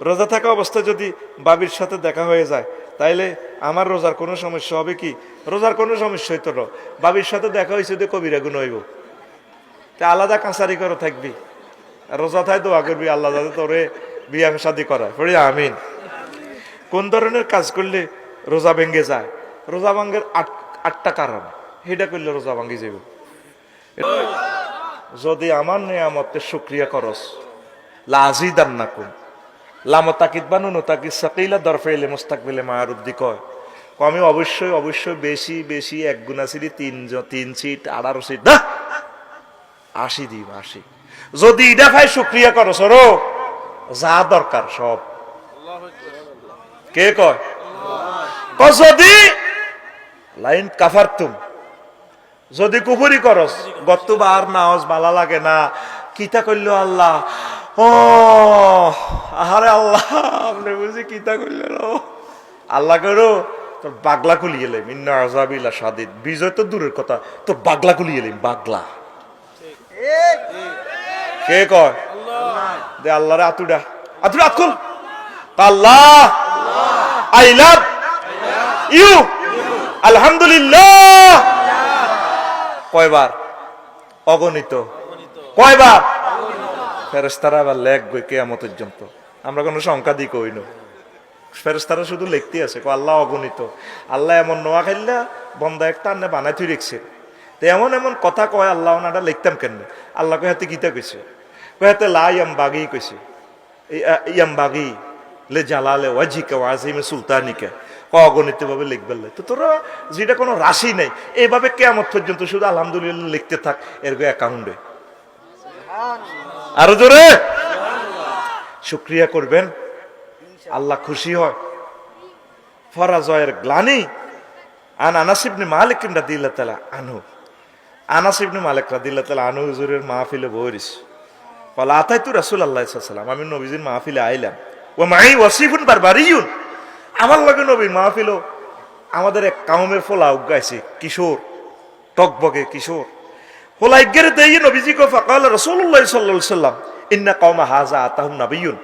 রোজা থাকা অবস্থায় যদি বাবির সাথে দেখা হয়ে যায় তাইলে আমার রোজার কোনো সমস্যা হবে কি? রোজার কোনো সমস্যা হইতো না, বাবির সাথে দেখা হয়েছে তো কবিরা গুণ হইব। তা আলাদা কাঁচারি করে থাকবি, রোজা থাই দোয়া করবি আল্লাহ যাতে তোরে বিয়া শাদী করায়, পড়ি আমিন। কোন ধরনের কাজ করলে রোজা ভেঙে যায়? রোজা ভাঙ্গের আটটা কারণ, সেটা করলে রোজা ভাঙ্গি যাব। যদি আমার নিয়ামতের শুকরিয়া করস, লাজিদান্নাকুম লামো তাকিদ বা নুনু তাকিদ সাকিলা দরফেলে মুস্তাকবিলে মায়ারুদ্দি কয়, আমি অবশ্যই অবশ্যই বেশি বেশি এক গুণা সিটি 3 সিট 18 সিট না 80 দিব 80। যদি এটা ভাই শুকরিয়া করস রো যা দরকার সব। কে কয়? যদি লাইন কাফারতুম, যদি কুফরি করস গতবার নাওজ ভালো লাগে না, কিতা করলো আল্লাহ, ও আহারে আল্লাহ আপনি বুঝি কিতা করলেন, আল্লাহ করো তোর বাগলা খুলিয়ে এলাম, ইন্না আযাবিলা শাদীদ। বিজয় তো দূরের কথা, তোর বাগলা খুলিয়ে এলাম, বাগলা। কে কয়? দে আল্লাহরে আতুডা আতুডা আতকুল, আল্লাহ আই লাভ ইউ আলহামদুলিল্লাহ। কয়বার? অগণিত। কয়বার? ফেরেশতারা আবার লেখবে কিয়ামত পর্যন্ত, আমরা কোনো সংখ্যা দিই কই না, ফেরেশতারা শুধু লিখতে আছে আল্লাহ অগণিত। আল্লাহ এমন নোয়া খাইলা বন্দা একটা আন্নে বানাই তুই রেখছে, তো এমন এমন কথা কয় আল্লাহ ওনাটা লিখতাম কেন? আল্লাহ কয় হাতে গীতা কইছে, কয় হাতে লা ইয়াম বাগি কইছে, ইয়াম বাগি লে জালালে ওয়াজিকা ওয়াজিমে সুলতানিকা, অগণিত ভাবে লিখবার লাই। তো তোরা যেটা কোনো রাশি নাই, এইভাবে কিয়ামত পর্যন্ত শুধু আলহামদুলিল্লাহ লিখতে থাক, এর অ্যাকাউন্টে। আরো জোরে শুকরিয়া করবেন, আল্লাহ খুশি হয়। ফরাজয়ের গ্লানি আন আনাস ইবনে মালিক রাদিয়াল্লাহু তাআলা আনহু, আনাস ইবনে মালিক রাদিয়াল্লাহু তাআলা আনহু হুজুরের মাহফিলে বইরিস, বলা আতাইতু রাসূলুল্লাহ সাল্লাল্লাহু আলাইহি ওয়াসাল্লাম, আমি নবীজির মাহফিলে আইলাম, ওয়া মাই ওয়াসিফুন বারবারিয়ুন, আমার লগে নবীর মাহফিলও আমাদের এক কাউমের ফলা উগাইছে, কিশোর টকবগে কিশোর ফলা ইগেরে দেই নবীজি কো ফাকাল রাসূলুল্লাহ সাল্লাল্লাহু আলাইহি ওয়াসাল্লাম ইন্না কওমা হাযা আতাহুম নাবিয়্যুন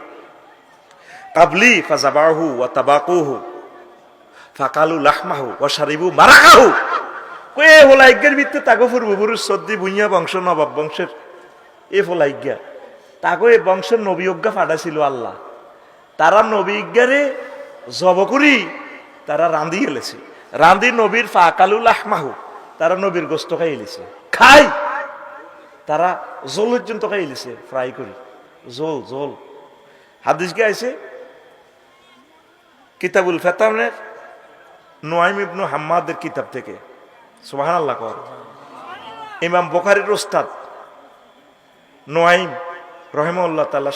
কাবলি ফাযাবাহু ওয়া তাবাকুহু ফাকালু লাহমাহু ওয়া শারিবু মারাকাহু। কয়ে ফলা ইগের ভিতরে তাগো পূর্বপুরুষ সদ্দি ভুইয়া বংশ নবাব বংশের এ ফলা ইগা তাগো এ বংশের নবী অজ্ঞা ফাটাছিল আল্লাহ, তারা নবী ইজ্ঞারে জব করি তারা রান্ধি এলেছে, রান্ধি নবীর ফাকালু লাহমাহু, তারা নবীর গোস্ত খাই এলেছে, খাই তারা জোল পর্যন্ত খাই এলেছে, ফ্রাই করি জোল জোল। হাদিস কে আইছে কিতাবুল ফেতানের নুয়াইম ইবনু হাম্মাদের কিতাব থেকে, সুবহানাল্লাহ কর। ইমাম বুখারীর উস্তাদ নুয়াইম রাহিমাহুল্লাহ তাআলা